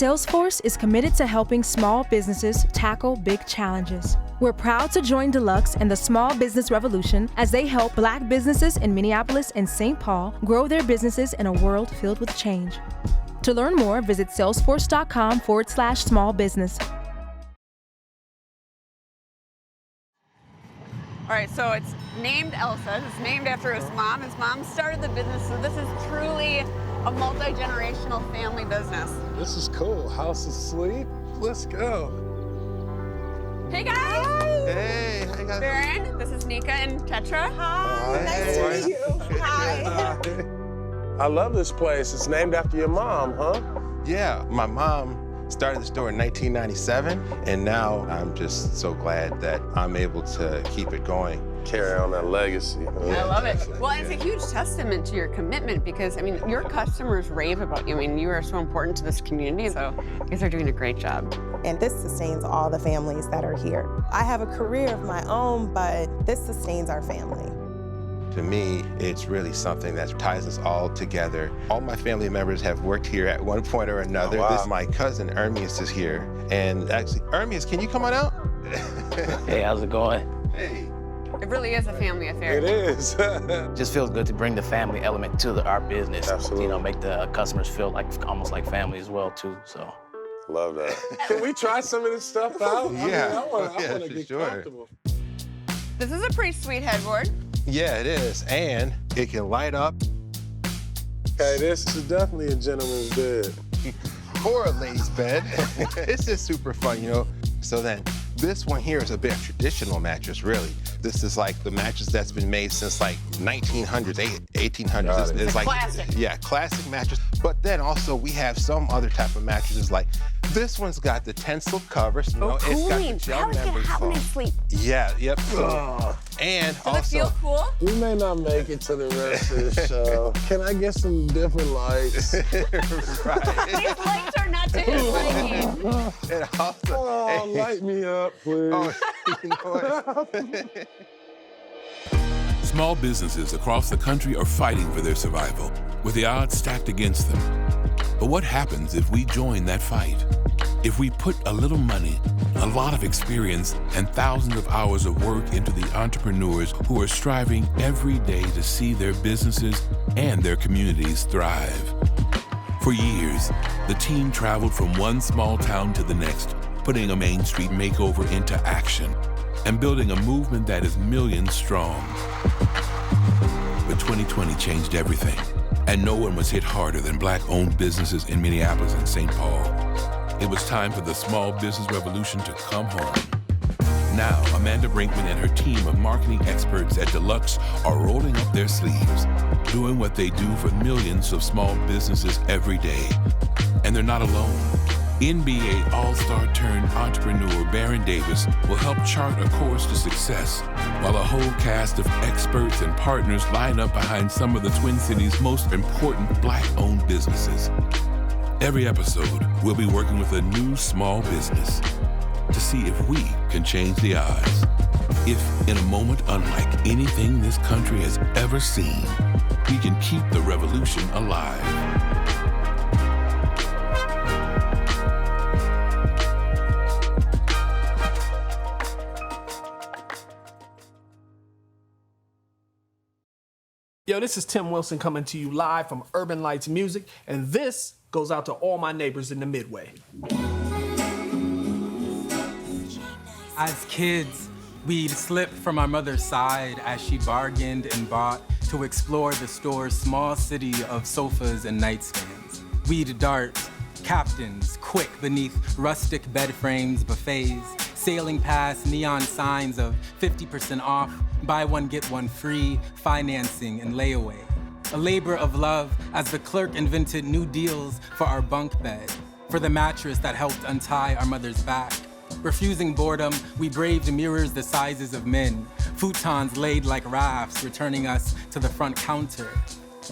Salesforce is committed to helping small businesses tackle big challenges. We're proud to join Deluxe and the small business revolution as they help Black businesses in Minneapolis and St. Paul grow their businesses in a world filled with change. To learn more, visit salesforce.com/small business. All right, so it's named Elsa. It's named after his mom. His mom started the business, so this is truly a multi-generational family business. This is cool. House asleep. Let's go. Hey guys! Hey, how you guys? Baron, this is Nika and Tetra. Hi. Nice to meet you. Hi. I love this place. It's named after your mom, huh? Yeah, my mom started the store in 1997, and now I'm just so glad that I'm able to keep it going. Carry on that legacy. I love it. Well, it's a huge testament to your commitment because, I mean, your customers rave about you. I mean, you are so important to this community, so you guys are doing a great job. And this sustains all the families that are here. I have a career of my own, but this sustains our family. To me, it's really something that ties us all together. All my family members have worked here at one point or another. Oh, wow. This, my cousin Ermias is here. And actually, Ermias, can you come on out? Hey, how's it going? Hey. It really is a family affair. It is. Just feels good to bring the family element to our business. Absolutely. You know, make the customers feel like almost like family as well too. So. Love that. Can we try some of this stuff out? Yeah. I want Yeah, to for get sure. comfortable. This is a pretty sweet headboard. Yeah, it is. And it can light up. Okay, this is definitely a gentleman's bed. Or a lady's bed. It's just super fun, you know? So then, this one here is a bit traditional mattress, really. This is like the mattress that's been made since like 1900s, 1800s. It's like classic. Yeah, classic mattress. But then also we have some other type of mattresses like this one's got the tensile covers. You know, cooling. It's got the gel How does it membrane hot when I foam. sleep? Yeah, yep. And Does also, it feel cool? We may not make it to the rest of the show. Can I get some different lights? right. These lights are not to his liking. And also, Oh, light me up, please. oh, you know what? Small businesses across the country are fighting for their survival, with the odds stacked against them. But what happens if we join that fight? If we put a little money, a lot of experience, and thousands of hours of work into the entrepreneurs who are striving every day to see their businesses and their communities thrive? For years, the team traveled from one small town to the next, putting a Main Street makeover into action and building a movement that is millions strong. But 2020 changed everything, and no one was hit harder than Black-owned businesses in Minneapolis and St. Paul. It was time for the small business revolution to come home. Now, Amanda Brinkman and her team of marketing experts at Deluxe are rolling up their sleeves, doing what they do for millions of small businesses every day. And they're not alone. NBA All-Star turned entrepreneur Baron Davis will help chart a course to success, while a whole cast of experts and partners line up behind some of the Twin Cities' most important Black-owned businesses. Every episode, we'll be working with a new small business to see if we can change the odds. If, in a moment unlike anything this country has ever seen, we can keep the revolution alive. Yo, this is Tim Wilson coming to you live from Urban Lights Music, and this goes out to all my neighbors in the Midway. As kids, we'd slip from our mother's side as she bargained and bought to explore the store's small city of sofas and nightstands. We'd dart, captains, quick beneath rustic bed frames, buffets, sailing past neon signs of 50% off, buy one, get one free, financing and layaway. A labor of love as the clerk invented new deals for our bunk bed, for the mattress that helped untie our mother's back. Refusing boredom, we braved mirrors the sizes of men, futons laid like rafts, returning us to the front counter.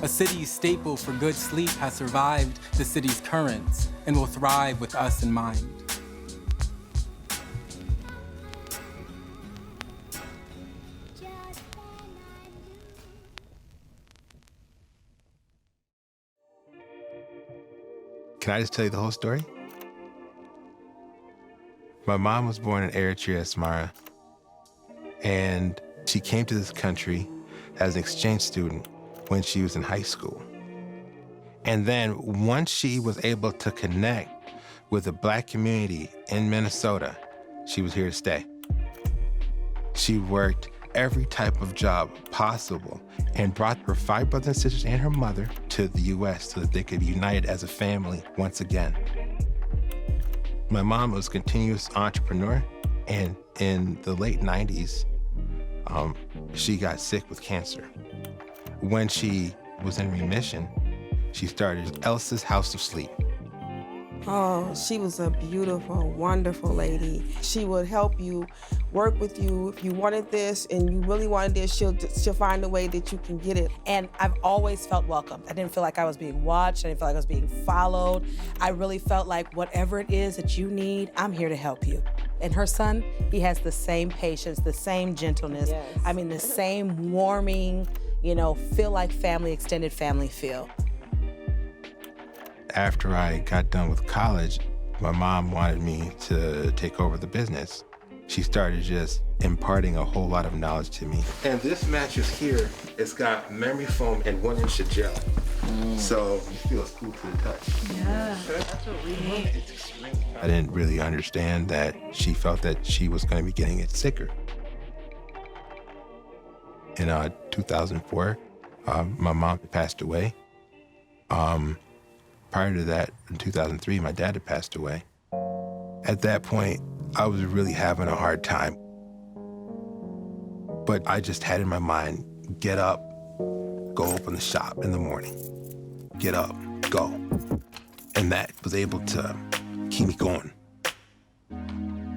A city's staple for good sleep has survived the city's currents and will thrive with us in mind. Can I just tell you the whole story? My mom was born in Eritrea, Smara, and she came to this country as an exchange student when she was in high school. And then once she was able to connect with the Black community in Minnesota, she was here to stay. She worked every type of job possible and brought her 5 brothers and sisters and her mother to the U.S. so that they could be united as a family once again. My mom was a continuous entrepreneur, and in the late 90s, she got sick with cancer. When she was in remission, she started Elsa's House of Sleep. Oh, she was a beautiful, wonderful lady. She would help you, work with you. If you wanted this and you really wanted this, she'll find a way that you can get it. And I've always felt welcomed. I didn't feel like I was being watched. I didn't feel like I was being followed. I really felt like whatever it is that you need, I'm here to help you. And her son, he has the same patience, the same gentleness. Yes. I mean, the same warming, feel like family, extended family feel. After I got done with college, my mom wanted me to take over the business. She started just imparting a whole lot of knowledge to me. And this mattress here, it's got memory foam and 1-inch of gel. So it feels cool to the touch. Yeah, that's what we need. It's extreme. I didn't really understand that she felt that she was going to be getting it sicker. In 2004, my mom passed away. Prior to that, in 2003, my dad had passed away. At that point, I was really having a hard time. But I just had in my mind, get up, go open the shop in the morning. Get up, go. And that was able to keep me going.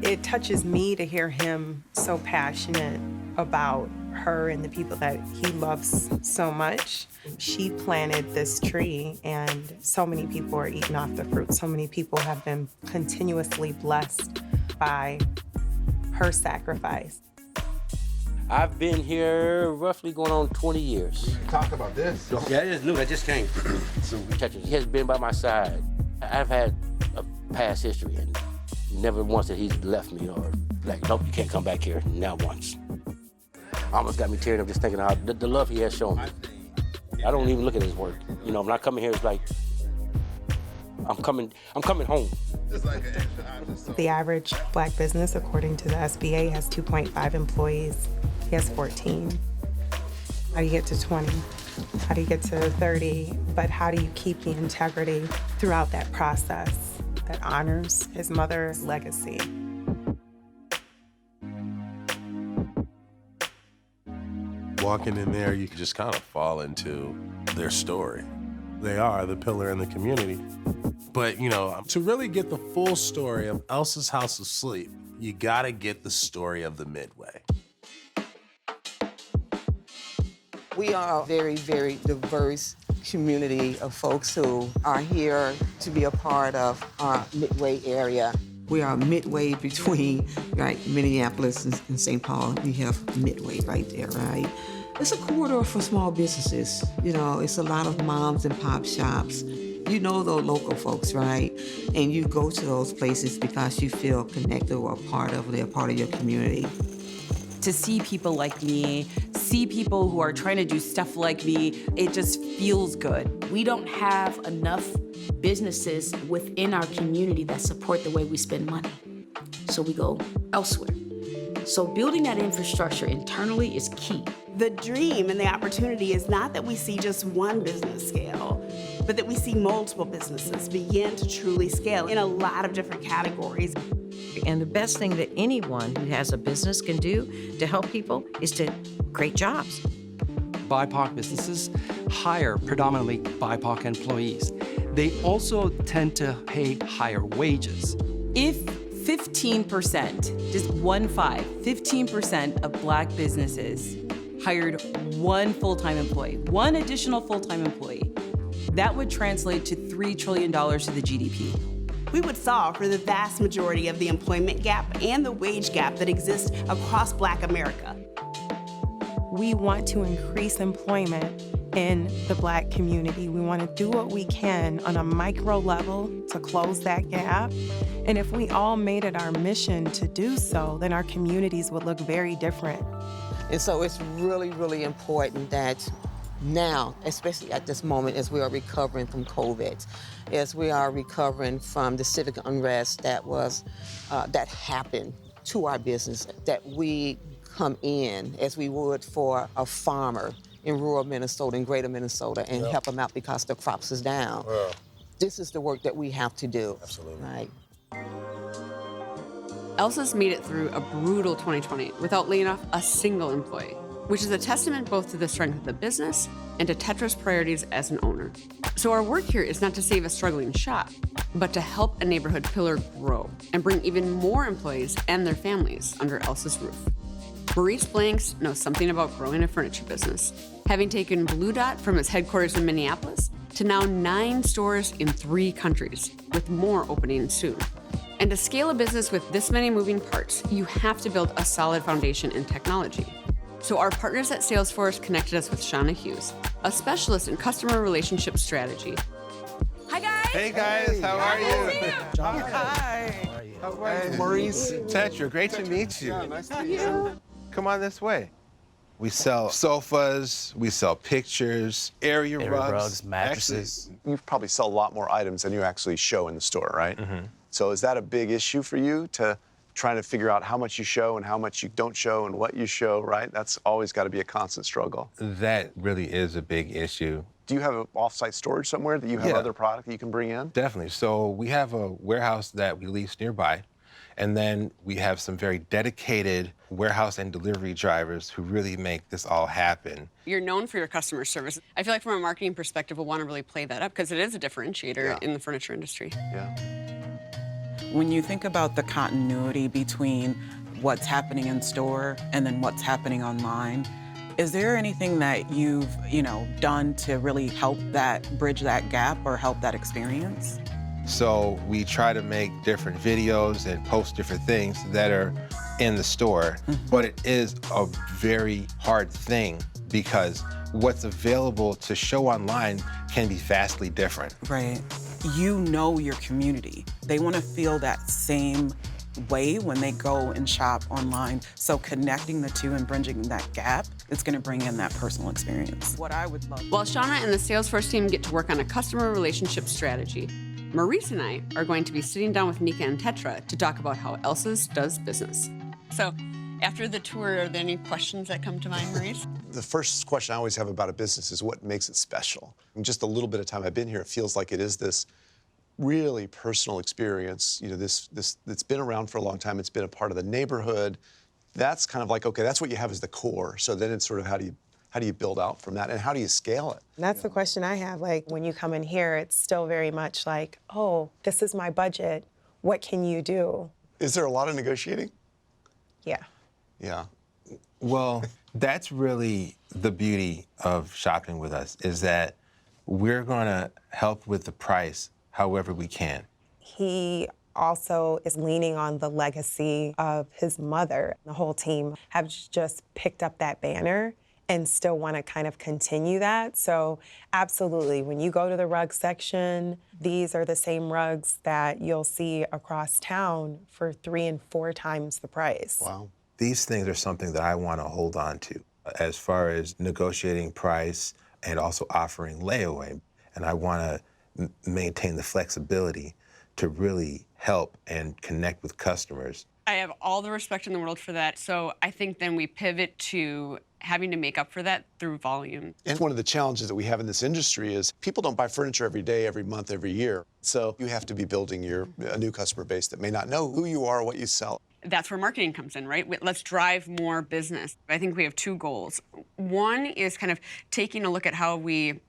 It touches me to hear him so passionate about her and the people that he loves so much. She planted this tree, and so many people are eating off the fruit. So many people have been continuously blessed by her sacrifice. I've been here roughly going on 20 years. Talk about this. Yeah, it is new. I just came. Tetra, he has been by my side. I've had a past history, and never once that he's left me or like, nope, you can't come back here. Not once. Almost got me tearing up just thinking how the love he has shown me. I don't even look at his work. When I come in here, it's like, I'm coming home. The average Black business, according to the SBA, has 2.5 employees. He has 14. How do you get to 20? How do you get to 30? But how do you keep the integrity throughout that process that honors his mother's legacy? Walking in there, you can just kind of fall into their story. They are the pillar in the community. But, to really get the full story of Elsa's House of Sleep, you gotta get the story of the Midway. We are a very, very diverse community of folks who are here to be a part of our Midway area. We are midway between Minneapolis and St. Paul. We have Midway right there, right? It's a corridor for small businesses. It's a lot of moms and pop shops. The local folks, right? And you go to those places because you feel connected or they're part of your community. To see people like me, see people who are trying to do stuff like me, it just feels good. We don't have enough businesses within our community that support the way we spend money. So we go elsewhere. So building that infrastructure internally is key. The dream and the opportunity is not that we see just one business scale, but that we see multiple businesses begin to truly scale in a lot of different categories. And the best thing that anyone who has a business can do to help people is to create jobs. BIPOC businesses hire predominantly BIPOC employees. They also tend to pay higher wages. If 15%, just 15% of Black businesses hired one full-time employee, one additional full-time employee, that would translate to $3 trillion to the GDP. We would solve for the vast majority of the employment gap and the wage gap that exists across Black America. We want to increase employment in the Black community. We want to do what we can on a micro level to close that gap. And if we all made it our mission to do so, then our communities would look very different. And so it's really, really important that now, especially at this moment as we are recovering from COVID, as we are recovering from the civic unrest that happened to our business, that we come in as we would for a farmer in rural Minnesota and greater Minnesota and help them out because the crops is down. This is the work that we have to do. Absolutely. Right. Elsa's made it through a brutal 2020 without laying off a single employee, which is a testament both to the strength of the business and to Tetra's priorities as an owner. So our work here is not to save a struggling shop, but to help a neighborhood pillar grow and bring even more employees and their families under Elsa's roof. Maurice Blanks knows something about growing a furniture business, having taken Blu Dot from its headquarters in Minneapolis to now 9 stores in 3 countries, with more opening soon. And to scale a business with this many moving parts, you have to build a solid foundation in technology. So our partners at Salesforce connected us with Shauna Hughes, a specialist in customer relationship strategy. Hi, guys. Hey, guys. How are you? Hi. How are you? Maurice. Tetra, great to meet you. Nice to meet you. Come on this way. We sell sofas, we sell pictures, area rugs, mattresses. You probably sell a lot more items than you actually show in the store, right? Mm-hmm. So is that a big issue for you to trying to figure out how much you show and how much you don't show and what you show, right? That's always got to be a constant struggle. That really is a big issue. Do you have an off-site storage somewhere that you have other product that you can bring in? Definitely. So we have a warehouse that we lease nearby, and then we have some very dedicated warehouse and delivery drivers who really make this all happen. You're known for your customer service. I feel like from a marketing perspective, we'll want to really play that up because it is a differentiator in the furniture industry. Yeah. When you think about the continuity between what's happening in store and then what's happening online, is there anything that you've, done to really help that bridge that gap or help that experience? So we try to make different videos and post different things that are in the store, but it is a very hard thing because what's available to show online can be vastly different. Right. You know your community. They want to feel that same way when they go and shop online. So connecting the two and bridging that gap is going to bring in that personal experience. What I would love. While Shauna and the Salesforce team get to work on a customer relationship strategy, Maurice and I are going to be sitting down with Nika and Tetra to talk about how Elsa's does business. So after the tour, are there any questions that come to mind, Maurice? The first question I always have about a business is what makes it special. In just a little bit of time I've been here, it feels like it is this really personal experience. This it's been around for a long time. It's been a part of the neighborhood. That's kind of like, okay, that's what you have as the core. So then it's sort of how do you build out from that and how do you scale it? That's the question I have. Like when you come in here, it's still very much like, oh, this is my budget. What can you do? Is there a lot of negotiating? Yeah. Yeah. Well, that's really the beauty of shopping with us, is that we're going to help with the price however we can. He also is leaning on the legacy of his mother. The whole team have just picked up that banner and still want to kind of continue that. So absolutely, when you go to the rug section, these are the same rugs that you'll see across town for 3 and 4 times the price. Wow. These things are something that I want to hold on to as far as negotiating price and also offering layaway. And I want to maintain the flexibility to really help and connect with customers. I have all the respect in the world for that. So I think then we pivot to having to make up for that through volume. And one of the challenges that we have in this industry is people don't buy furniture every day, every month, every year. So you have to be building a new customer base that may not know who you are, what you sell. That's where marketing comes in, right? Let's drive more business. I think we have 2 goals. One is kind of taking a look at how we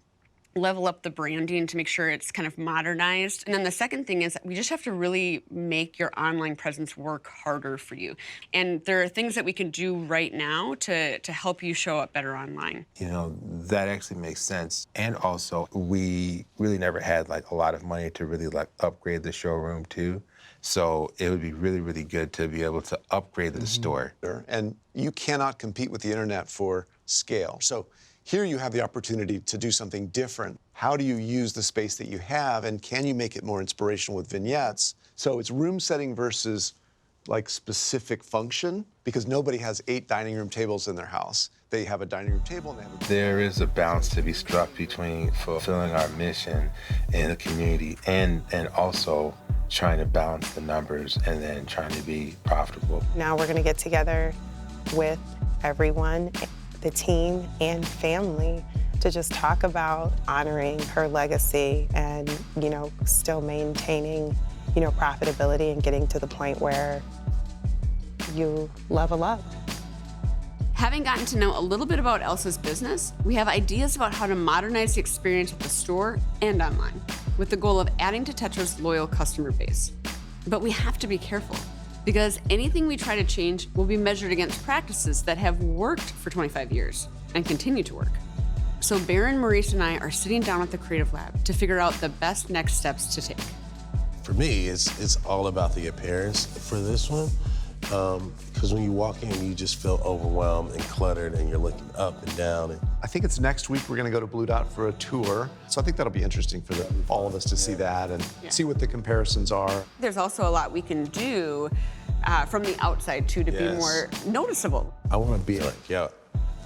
level up the branding to make sure it's kind of modernized. And then the second thing is we just have to really make your online presence work harder for you. And there are things that we can do right now to help you show up better online. That actually makes sense. And also, we really never had like a lot of money to really like upgrade the showroom too. So it would be really, really good to be able to upgrade the store. And you cannot compete with the internet for scale. So Here you have the opportunity to do something different. How do you use the space that you have, and can you make it more inspirational with vignettes? So it's room setting versus like specific function, because nobody has 8 dining room tables in their house. They have a dining room table and they have There is a balance to be struck between fulfilling our mission in the community and also trying to balance the numbers and then trying to be profitable. Now we're going to get together with everyone, the team and family, to just talk about honoring her legacy and, you know, still maintaining, you know, profitability and getting to the point where you level up. Having gotten to know a little bit about Elsa's business, we have ideas about how to modernize the experience at the store and online, with the goal of adding to Tetra's loyal customer base. But we have to be careful, because anything we try to change will be measured against practices that have worked for 25 years and continue to work. So Baron, Maurice, and I are sitting down at the Creative Lab to figure out the best next steps to take. For me, it's all about the appearance for this one. Because when you walk in, you just feel overwhelmed and cluttered, and you're looking up and down. And I think it's next week we're going to go to Blu Dot for a tour. So I think that'll be interesting for all of us to see that and see what the comparisons are. There's also a lot we can do from the outside, too, to be more noticeable. I want to be like, yo,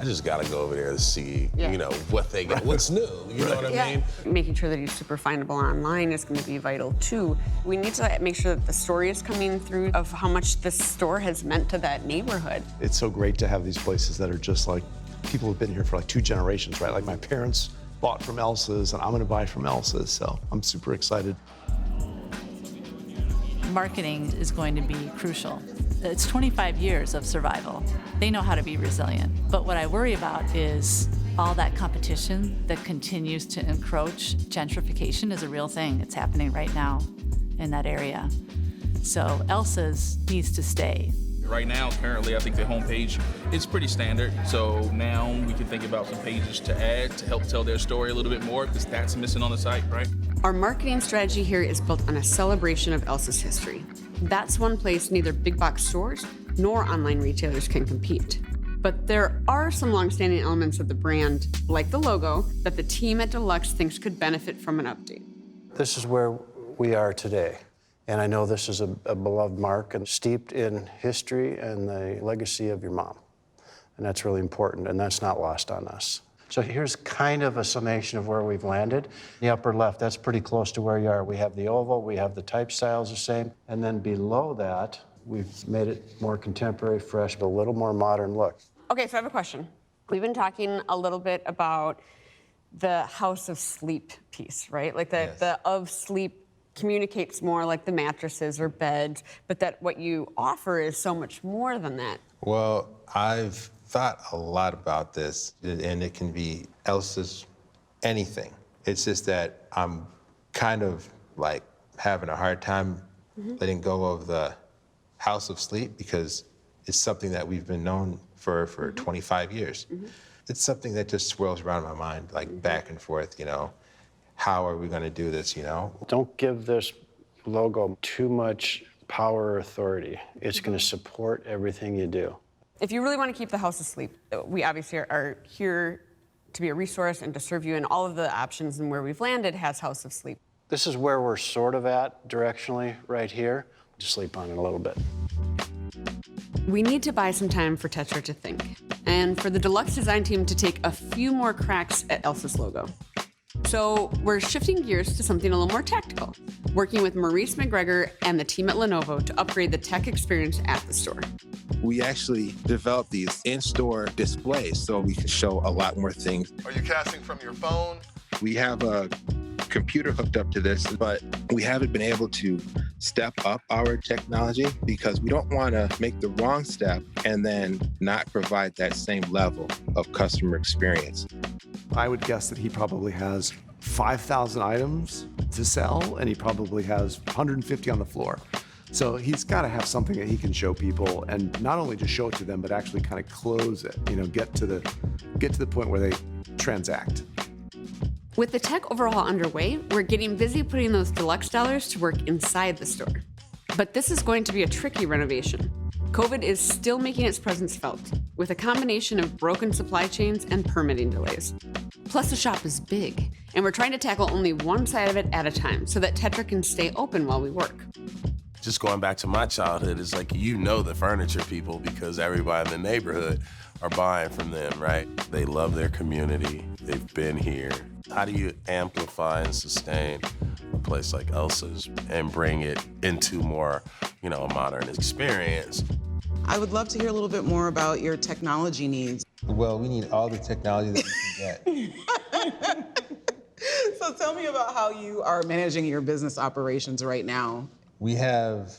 I just got to go over there to see, you know, what they got, what's new, you know what I mean? Making sure that he's super findable online is going to be vital, too. We need to make sure that the story is coming through of how much this store has meant to that neighborhood. It's so great to have these places that are just like, people have been here for like 2 generations, right? Like my parents bought from Elsa's, and I'm going to buy from Elsa's, so I'm super excited. Marketing is going to be crucial. It's 25 years of survival. They know how to be resilient. But what I worry about is all that competition that continues to encroach. Gentrification is a real thing. It's happening right now in that area. So Elsa's needs to stay. Right now, currently, I think the homepage is pretty standard. So now we can think about some pages to add to help tell their story a little bit more, because that's missing on the site, right? Our marketing strategy here is built on a celebration of Elsa's history. That's one place neither big box stores nor online retailers can compete. But there are some longstanding elements of the brand, like the logo, that the team at Deluxe thinks could benefit from an update. This is where we are today. And I know this is a beloved mark and steeped in history and the legacy of your mom. And that's really important, and that's not lost on us. So here's kind of a summation of where we've landed. The upper left, that's pretty close to where you are. We have the oval, we have the type styles the same, and then below that, we've made it more contemporary, fresh, but a little more modern look. Okay, so I have a question. We've been talking a little bit about the house of sleep piece, right? Like the of sleep communicates more like the mattresses or beds, but that what you offer is so much more than that. Well, I've thought a lot about this, and it can be Elsa's anything. It's just that I'm kind of like having a hard time letting go of the house of sleep, because it's something that we've been known for 25 years. It's something that just swirls around my mind, like back and forth, you know. How are we going to do this, you know? Don't give this logo too much power or authority. It's going to support everything you do. If you really want to keep the house asleep, we obviously are here to be a resource and to serve you, and all of the options and where we've landed has house of sleep. This is where we're sort of at directionally right here. Just sleep on it a little bit. We need to buy some time for Tetra to think, and for the Deluxe design team to take a few more cracks at Elsa's logo. So we're shifting gears to something a little more tactical, working with Maurice McGregor and the team at Lenovo to upgrade the tech experience at the store. We actually developed these in-store displays so we can show a lot more things. Are you casting from your phone? We have a computer hooked up to this, but we haven't been able to step up our technology because we don't want to make the wrong step and then not provide that same level of customer experience. I would guess that he probably has 5,000 items to sell, and he probably has 150 on the floor. So he's got to have something that he can show people, and not only just show it to them, but actually kind of close it. You know, get to the point where they transact. With the tech overhaul underway, we're getting busy putting those Deluxe dollars to work inside the store. But this is going to be a tricky renovation. COVID is still making its presence felt, with a combination of broken supply chains and permitting delays. Plus, the shop is big, and we're trying to tackle only one side of it at a time so that Tetra can stay open while we work. Just going back to my childhood, it's like you know the furniture people because everybody in the neighborhood are buying from them, right? They love their community. They've been here. How do you amplify and sustain a place like Elsa's and bring it into more, a modern experience? I would love to hear a little bit more about your technology needs. Well, we need all the technology that we can get. So tell me about how you are managing your business operations right now. We have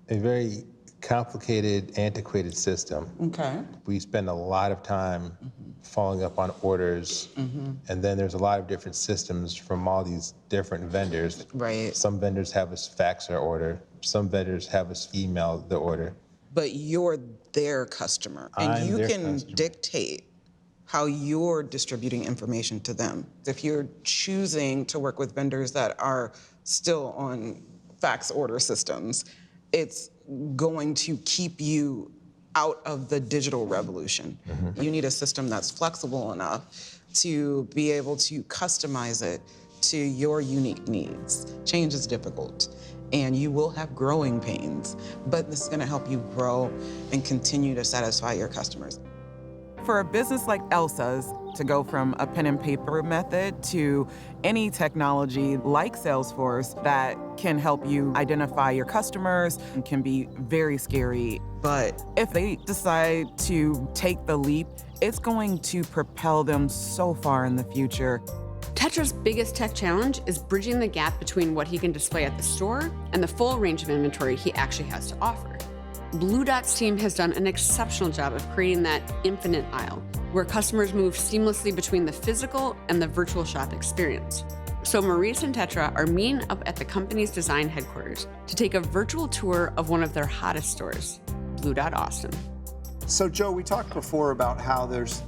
a very complicated, antiquated system. Okay. We spend a lot of time following up on orders, and then there's a lot of different systems from all these different vendors. Right. Some vendors have us fax our order. Some vendors have us email the order. But you're their customer, and I'm you their can customer. dictate how you're distributing information to them. If you're choosing to work with vendors that are still on fax order systems, it's going to keep you out of the digital revolution. You need a system that's flexible enough to be able to customize it to your unique needs. Change is difficult, and you will have growing pains, but this is gonna help you grow and continue to satisfy your customers. For a business like Elsa's to go from a pen and paper method to any technology like Salesforce that can help you identify your customers can be very scary. But if they decide to take the leap, it's going to propel them so far in the future. Tetra's biggest tech challenge is bridging the gap between what he can display at the store and the full range of inventory he actually has to offer. Blu Dot's team has done an exceptional job of creating that infinite aisle, where customers move seamlessly between the physical and the virtual shop experience. So Maurice and Tetra are meeting up at the company's design headquarters to take a virtual tour of one of their hottest stores, Blu Dot Austin. So Joe, we talked before about how there's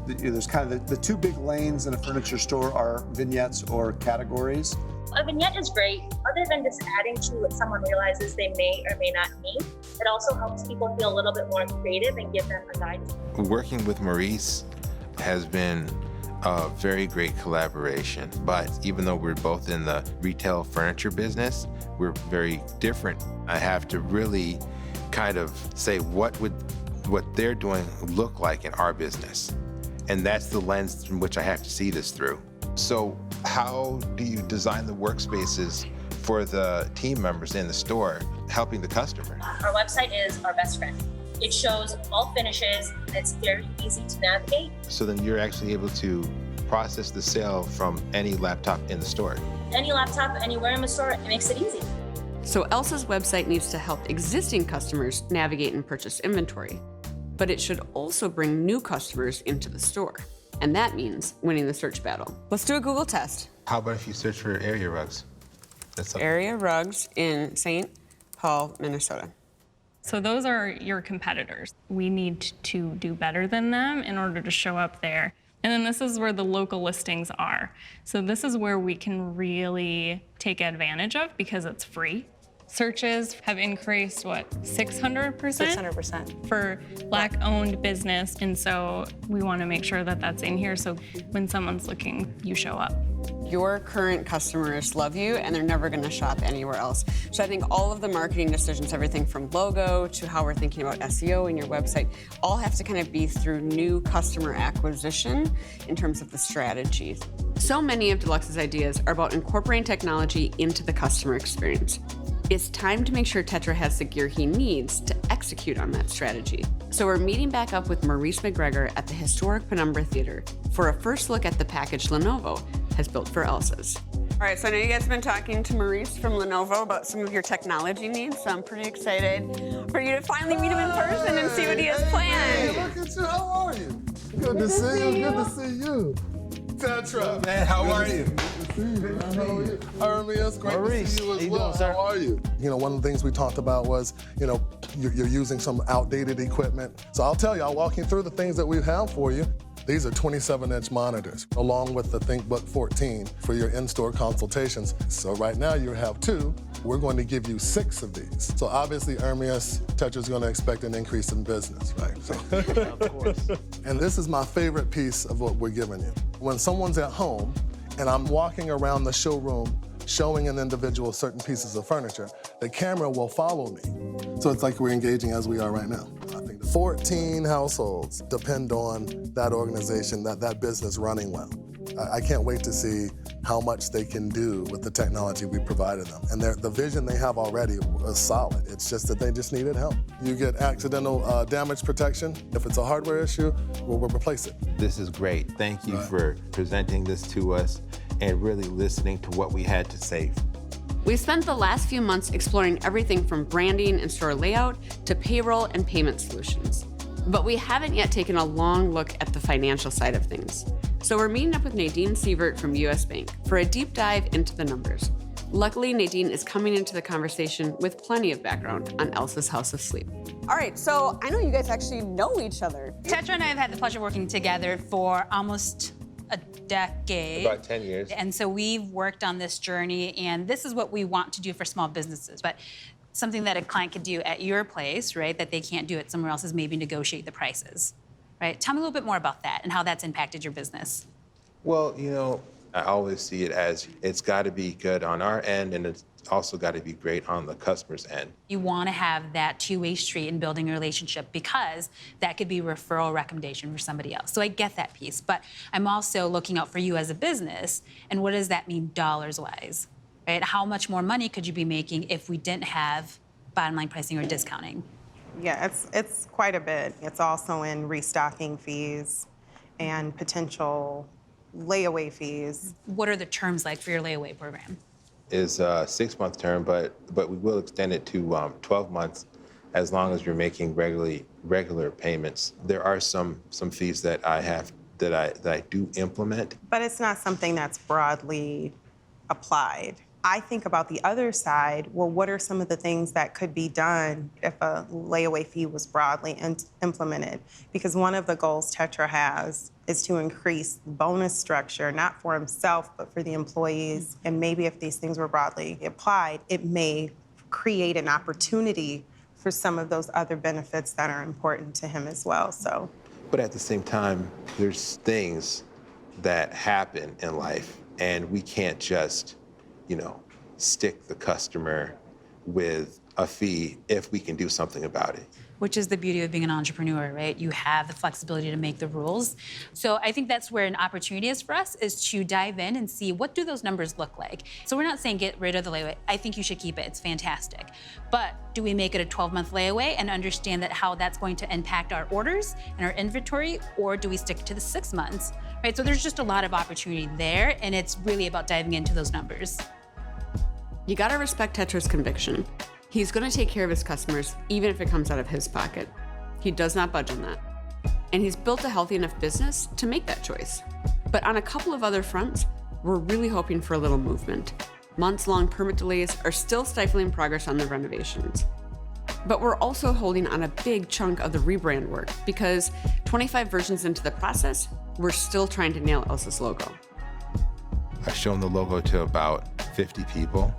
kind of the two big lanes in a furniture store are vignettes or categories. A vignette is great. Other than just adding to what someone realizes they may or may not need, it also helps people feel a little bit more creative and give them a guide. Working with Maurice has been a very great collaboration, but even though we're both in the retail furniture business, we're very different. I have to really kind of say what would what they're doing look like in our business. And that's the lens from which I have to see this through. So how do you design the workspaces for the team members in the store, helping the customer? Our website is our best friend. It shows all finishes, and it's very easy to navigate. So then you're actually able to process the sale from any laptop in the store. Any laptop, anywhere in the store, it makes it easy. So Elsa's website needs to help existing customers navigate and purchase inventory, but it should also bring new customers into the store. And that means winning the search battle. Let's do a Google test. How about if you search for area rugs? Area rugs in St. Paul, Minnesota. So those are your competitors. We need to do better than them in order to show up there. And then this is where the local listings are. So this is where we can really take advantage of because it's free. Searches have increased, 600%? 600%. For Black-owned business, and so we want to make sure that that's in here so when someone's looking, you show up. Your current customers love you and they're never gonna shop anywhere else. So I think all of the marketing decisions, everything from logo to how we're thinking about SEO and your website, all have to kind of be through new customer acquisition in terms of the strategy. So many of Deluxe's ideas are about incorporating technology into the customer experience. It's time to make sure Tetra has the gear he needs to execute on that strategy. So we're meeting back up with Maurice McGregor at the historic Penumbra Theater for a first look at the package Lenovo has built for Elsa's. All right, so I know you guys have been talking to Maurice from Lenovo about some of your technology needs, so I'm pretty excited for you to finally meet him in person and see what he has planned. Hey, look at you, how are you? Good to see you, good to see you. Tetra. Man, how are you? Good to see you. How are you? It's great Maurice, to see you as how you well. doing, sir? How are you? You know, one of the things we talked about was, you're using some outdated equipment. So I'll tell you, I'll walk you through the things that we have for you. These are 27-inch monitors, along with the ThinkBook 14 for your in-store consultations. So right now you have two we're going to give you 6 of these. So obviously, Hermes, Tetra's going to expect an increase in business, right? So. Of course. And this is my favorite piece of what we're giving you. When someone's at home and I'm walking around the showroom showing an individual certain pieces of furniture, the camera will follow me. So it's like we're engaging as we are right now. I think 14 households depend on that organization, that business running well. I can't wait to see how much they can do with the technology we provided them. And the vision they have already is solid. It's just that they just needed help. You get accidental damage protection. If it's a hardware issue, we'll replace it. This is great. Thank you for presenting this to us and really listening to what we had to say. We spent the last few months exploring everything from branding and store layout to payroll and payment solutions. But we haven't yet taken a long look at the financial side of things. So we're meeting up with Nadine Sievert from US Bank for a deep dive into the numbers. Luckily, Nadine is coming into the conversation with plenty of background on Elsa's House of Sleep. All right, so I know you guys actually know each other. Tetra and I have had the pleasure of working together for almost a decade. About 10 years. And so we've worked on this journey, and this is what we want to do for small businesses. But something that a client could do at your place, right, that they can't do it somewhere else is maybe negotiate the prices, right? Tell me a little bit more about that and how that's impacted your business. Well, you know, I always see it as it's got to be good on our end, and it's also got to be great on the customer's end. You want to have that two-way street in building a relationship because that could be a referral recommendation for somebody else. So I get that piece, but I'm also looking out for you as a business, and what does that mean dollars-wise, right? How much more money could you be making if we didn't have bottom line pricing or discounting? Yeah, it's quite a bit. It's also in restocking fees and potential layaway fees. What are the terms like for your layaway program? Is a 6-month term, but we will extend it to 12 months as long as you're making regular payments. There are some fees that I do implement. But it's not something that's broadly applied. I think about the other side, well, what are some of the things that could be done if a layaway fee was broadly implemented? Because one of the goals Tetra has is to increase the bonus structure, not for himself, but for the employees. And maybe if these things were broadly applied, it may create an opportunity for some of those other benefits that are important to him as well, so. But at the same time, there's things that happen in life, and we can't just, stick the customer with a fee if we can do something about it. Which is the beauty of being an entrepreneur, right? You have the flexibility to make the rules. So I think that's where an opportunity is for us, is to dive in and see what do those numbers look like. So we're not saying get rid of the layaway. I think you should keep it, it's fantastic. But do we make it a 12-month layaway and understand that how that's going to impact our orders and our inventory, or do we stick to the 6 months, right? So there's just a lot of opportunity there, and it's really about diving into those numbers. You gotta respect Tetra's conviction. He's gonna take care of his customers, even if it comes out of his pocket. He does not budge on that. And he's built a healthy enough business to make that choice. But on a couple of other fronts, we're really hoping for a little movement. Months-long permit delays are still stifling progress on the renovations. But we're also holding on a big chunk of the rebrand work because 25 versions into the process, we're still trying to nail Elsa's logo. I've shown the logo to about 50 people,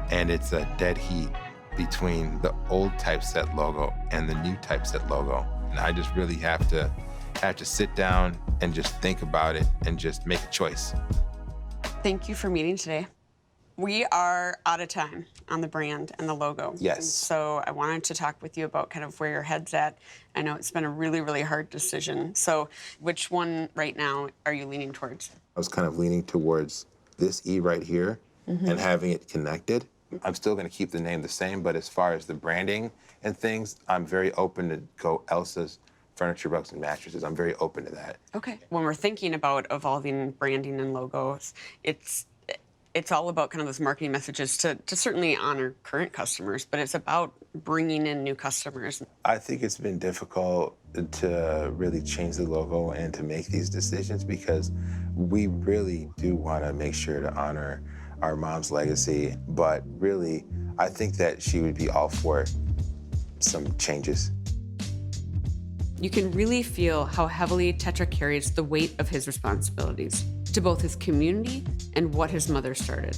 and it's a dead heat between the old typeset logo and the new typeset logo. And I just really have to sit down and just think about it and just make a choice. Thank you for meeting today. We are out of time on the brand and the logo. Yes. And so I wanted to talk with you about kind of where your head's at. I know it's been a really, really hard decision. So which one right now are you leaning towards? I was kind of leaning towards this E right here and having it connected. I'm still going to keep the name the same, but as far as the branding and things, I'm very open to go Elsa's Furniture, Rugs, and Mattresses. I'm very open to that. Okay. When we're thinking about evolving branding and logos, it's all about kind of those marketing messages to certainly honor current customers, but it's about bringing in new customers. I think it's been difficult to really change the logo and to make these decisions because we really do want to make sure to honor our mom's legacy, but really, I think that she would be all for some changes. You can really feel how heavily Tetra carries the weight of his responsibilities to both his community and what his mother started.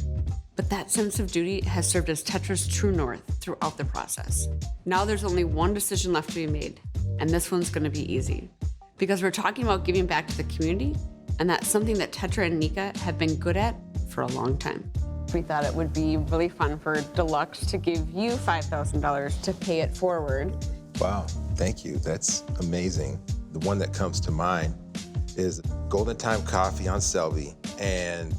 But that sense of duty has served as Tetra's true north throughout the process. Now there's only one decision left to be made, and this one's gonna be easy. Because we're talking about giving back to the community, and that's something that Tetra and Nika have been good at for a long time. We thought it would be really fun for Deluxe to give you $5,000 to pay it forward. Wow, thank you. That's amazing. The one that comes to mind is Golden Time Coffee on Selby, and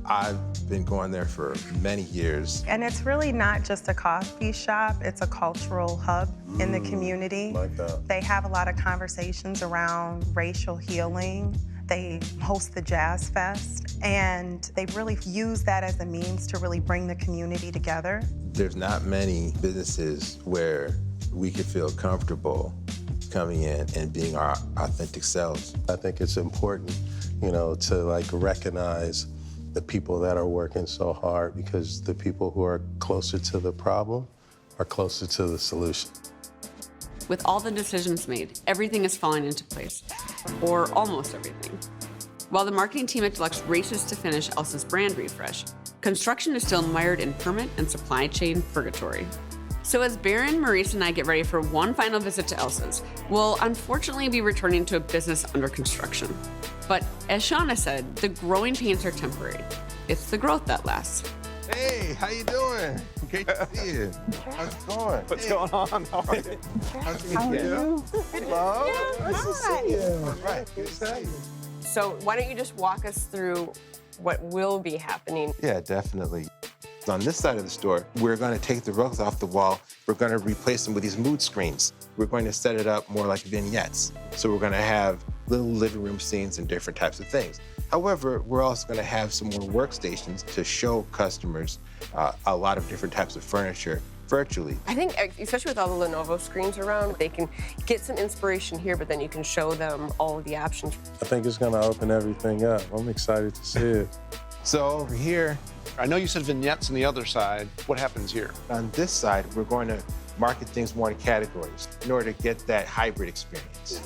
I've been going there for many years. And it's really not just a coffee shop, it's a cultural hub in the community. Like that. They have a lot of conversations around racial healing. They host the Jazz Fest, and they really use that as a means to really bring the community together. There's not many businesses where we could feel comfortable coming in and being our authentic selves. I think it's important, to like recognize the people that are working so hard, because the people who are closer to the problem are closer to the solution. With all the decisions made, everything is falling into place, or almost everything. While the marketing team at Deluxe races to finish Elsa's brand refresh, construction is still mired in permit and supply chain purgatory. So as Baron, Maurice, and I get ready for one final visit to Elsa's, we'll unfortunately be returning to a business under construction. But as Shauna said, the growing pains are temporary. It's the growth that lasts. Hey, how you doing? Great to see you. How's it going? What's going on? How are you? How are you? Hello. Nice to see you. All right, good to see you. So why don't you just walk us through what will be happening? Yeah, definitely. On this side of the store, we're going to take the rugs off the wall. We're going to replace them with these mood screens. We're going to set it up more like vignettes. So we're going to have little living room scenes and different types of things. However, we're also going to have some more workstations to show customers a lot of different types of furniture virtually. I think, especially with all the Lenovo screens around, they can get some inspiration here, but then you can show them all of the options. I think it's going to open everything up. I'm excited to see it. So over here, I know you said vignettes on the other side. What happens here? on this side, we're going to market things more in categories in order to get that hybrid experience.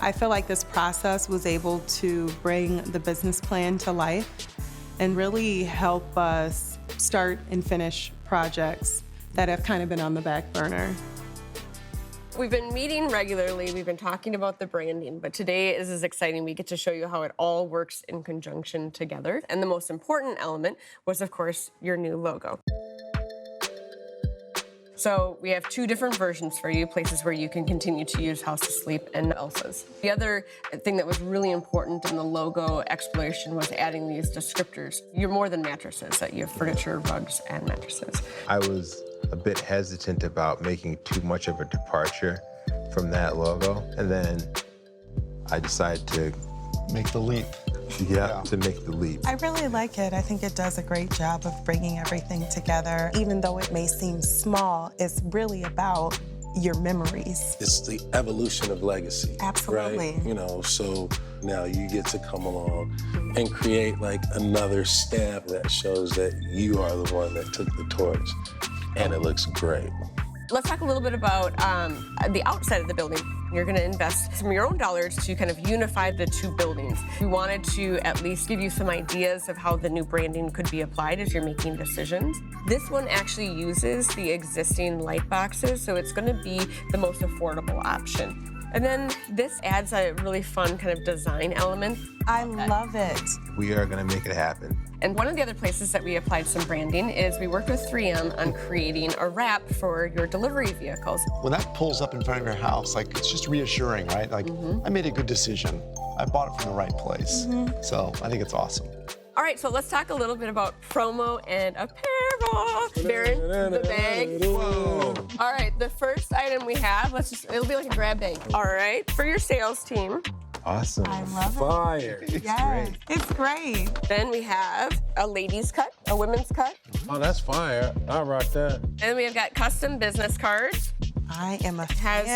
I feel like this process was able to bring the business plan to life and really help us start and finish projects that have kind of been on the back burner. We've been meeting regularly, we've been talking about the branding, but today is as exciting. We get to show you how it all works in conjunction together. And the most important element was, of course, your new logo. So we have two different versions for you, places where you can continue to use House to Sleep and Elsa's. The other thing that was really important in the logo exploration was adding these descriptors. You're more than mattresses, that you have furniture, rugs, and mattresses. I was a bit hesitant about making too much of a departure from that logo, and then I decided to make the leap. Yeah, to make the leap. I really like it. I think it does a great job of bringing everything together. Even though it may seem small, it's really about your memories. It's the evolution of legacy. Absolutely. Right? So now you get to come along and create like another stamp that shows that you are the one that took the torch, and it looks great. Let's talk a little bit about the outside of the building. You're going to invest some of your own dollars to kind of unify the two buildings. We wanted to at least give you some ideas of how the new branding could be applied as you're making decisions. This one actually uses the existing light boxes, so it's going to be the most affordable option. And then this adds a really fun kind of design element. I love it. We are going to make it happen. And one of the other places that we applied some branding is we worked with 3M on creating a wrap for your delivery vehicles. When that pulls up in front of your house, like, it's just reassuring, right? Like, I made a good decision. I bought it from the right place. So I think it's awesome. All right, so let's talk a little bit about promo and apparel. Baron, the bag. Whoa. All right, the first item we have, it'll be like a grab bag. All right, for your sales team. Awesome. I love it. Fire. Yes, it's great. Then we have a ladies cut, a women's cut. Oh, that's fire. I rock that. And we have got custom business cards. I am a fan.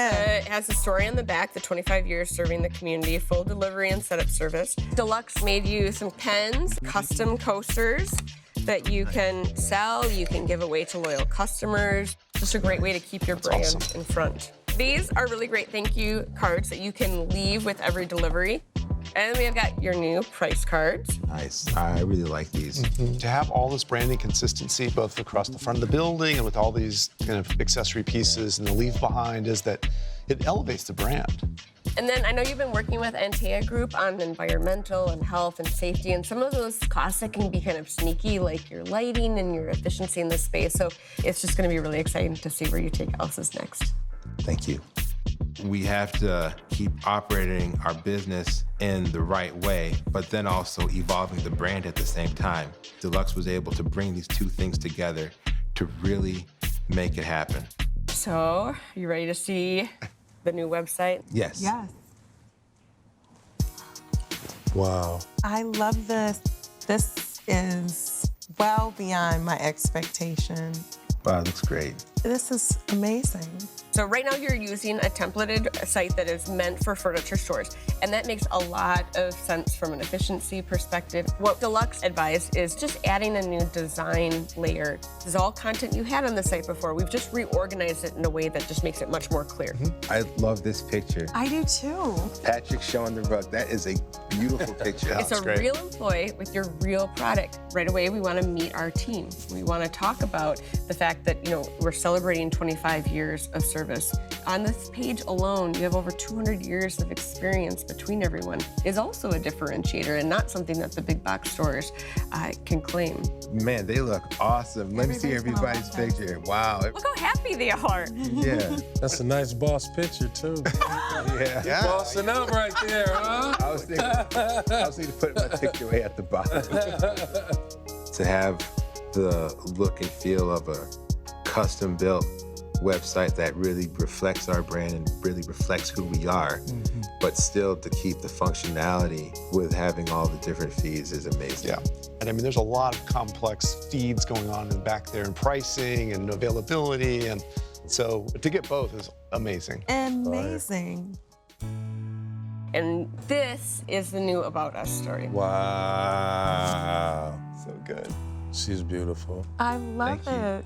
Has a story on the back, the 25 years serving the community, full delivery and setup service. Deluxe made you some pens, custom coasters that you can sell, you can give away to loyal customers. Just a great way to keep your brand in front. These are really great thank you cards that you can leave with every delivery. And we've got your new price cards. Nice. I really like these. To have all this branding consistency, both across the front of the building and with all these kind of accessory pieces and the leave behind, is that it elevates the brand. And then I know you've been working with NTA Group on environmental and health and safety, and some of those costs that can be kind of sneaky, like your lighting and your efficiency in the space. So it's just going to be really exciting to see where you take Elsa's next. Thank you. We have to keep operating our business in the right way, but then also evolving the brand at the same time. Deluxe was able to bring these two things together to really make it happen. So, you ready to see the new website? Yes. Yes. Wow. I love this. This is well beyond my expectation. Wow, it looks great. This is amazing. So right now you're using a templated site that is meant for furniture stores, and that makes a lot of sense from an efficiency perspective. What Deluxe advised is just adding a new design layer. This is all content you had on the site before. We've just reorganized it in a way that just makes it much more clear. I love this picture. I do too. Patrick showing the rug. That is a beautiful picture. It's a real employee with your real product. Right away, we want to meet our team. We want to talk about the fact that, we're celebrating 25 years of service. On this page alone, you have over 200 years of experience between everyone. Is also a differentiator and not something that the big box stores can claim. Man, they look awesome. Let me see everybody's picture. Wow. Look how happy they are. Yeah. That's a nice boss picture, too. Yeah. Bossing up right there, huh? I was thinking putting my picture way at the bottom. To have the look and feel of a custom-built website that really reflects our brand and really reflects who we are, but still to keep the functionality with having all the different feeds is amazing. Yeah. And I mean, there's a lot of complex feeds going on in back there, and pricing and availability, and so to get both is amazing. Amazing. And this is the new About Us story. Wow. So good. She's beautiful. I love it.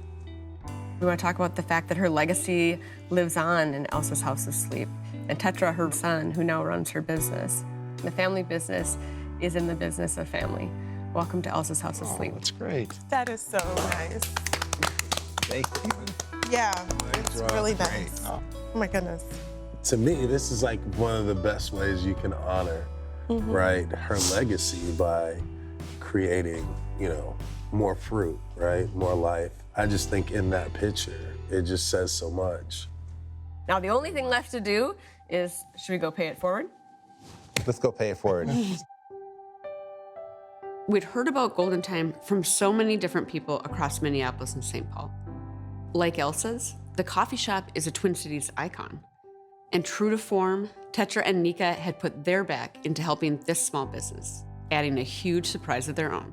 We want to talk about the fact that her legacy lives on in Elsa's House of Sleep. And Tetra, her son, who now runs her business. The family business is in the business of family. Welcome to Elsa's House of Sleep. That's great. That is so nice. Thank you. Yeah, it's really nice. Oh my goodness. To me, this is like one of the best ways you can honor, right, her legacy by creating, more fruit, right, more life. I just think in that picture, it just says so much. Now, the only thing left to do is, should we go pay it forward? Let's go pay it forward. We'd heard about Golden Time from so many different people across Minneapolis and St. Paul. Like Elsa's, the coffee shop is a Twin Cities icon. And true to form, Tetra and Nika had put their back into helping this small business, adding a huge surprise of their own.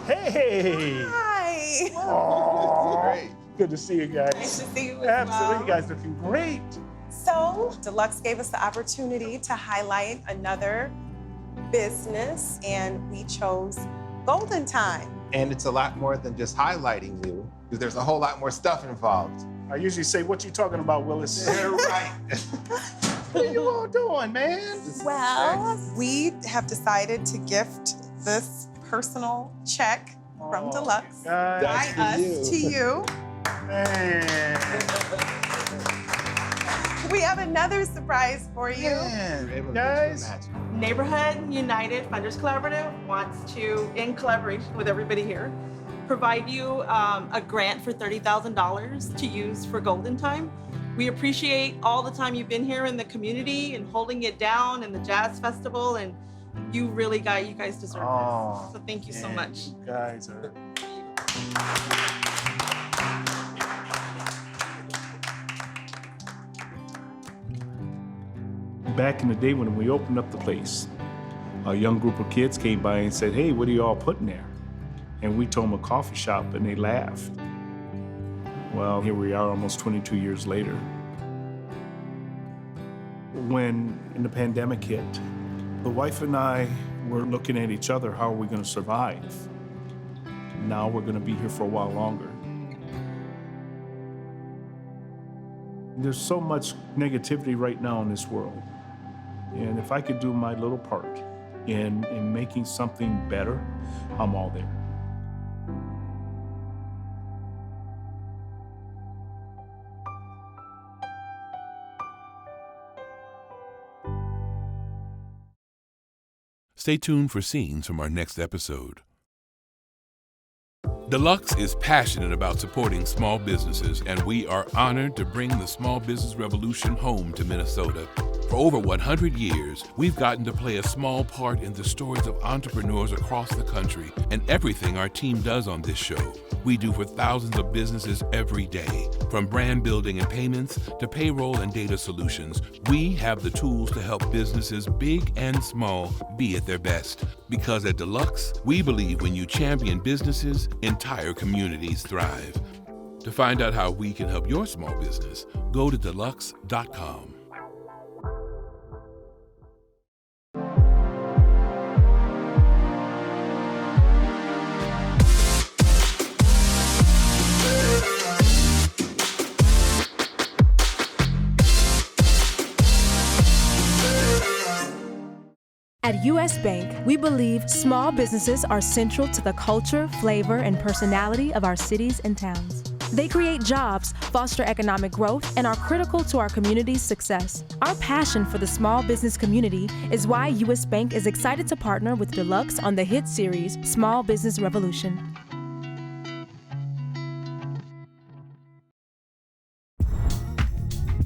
Hey! Hi! Oh, great. Good to see you guys. Nice to see you as Absolutely, well. you guys looking great. So, Deluxe gave us the opportunity to highlight another business, and we chose Golden Time. And it's a lot more than just highlighting you, because there's a whole lot more stuff involved. I usually say, what you talking about, Willis? Yeah, right. What are you all doing, man? Well, we have decided to gift this personal check from Deluxe by us to you. Man. We have another surprise for you. Guys. Neighborhood United Funders Collaborative wants to, in collaboration with everybody here, provide you a grant for $30,000 to use for Golden Time. We appreciate all the time you've been here in the community and holding it down in the Jazz Festival, and you guys deserve this. So thank you so much. You guys are... Back in the day when we opened up the place, a young group of kids came by and said, hey, what are you all putting there? And we told them a coffee shop, and they laughed. Well, here we are almost 22 years later. When the pandemic hit, the wife and I were looking at each other, how are we going to survive? Now we're going to be here for a while longer. There's so much negativity right now in this world. And if I could do my little part in making something better, I'm all there. Stay tuned for scenes from our next episode. Deluxe is passionate about supporting small businesses, and we are honored to bring the small business revolution home to Minnesota. For over 100 years, we've gotten to play a small part in the stories of entrepreneurs across the country and everything our team does on this show. We do for thousands of businesses every day. From brand building and payments to payroll and data solutions, we have the tools to help businesses big and small be at their best. Because at Deluxe, we believe when you champion businesses, entire communities thrive. To find out how we can help your small business, go to deluxe.com. At U.S. Bank, we believe small businesses are central to the culture, flavor, and personality of our cities and towns. They create jobs, foster economic growth, and are critical to our community's success. Our passion for the small business community is why U.S. Bank is excited to partner with Deluxe on the hit series Small Business Revolution.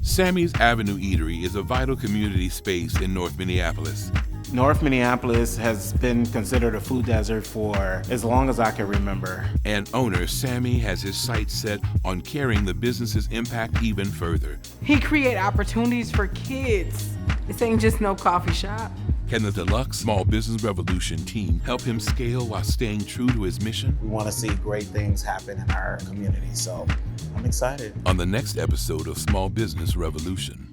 Sammy's Avenue Eatery is a vital community space in North Minneapolis. North Minneapolis has been considered a food desert for as long as I can remember. And owner Sammy has his sights set on carrying the business's impact even further. He creates opportunities for kids. This ain't just no coffee shop. Can the Deluxe Small Business Revolution team help him scale while staying true to his mission? We want to see great things happen in our community, so I'm excited. On the next episode of Small Business Revolution.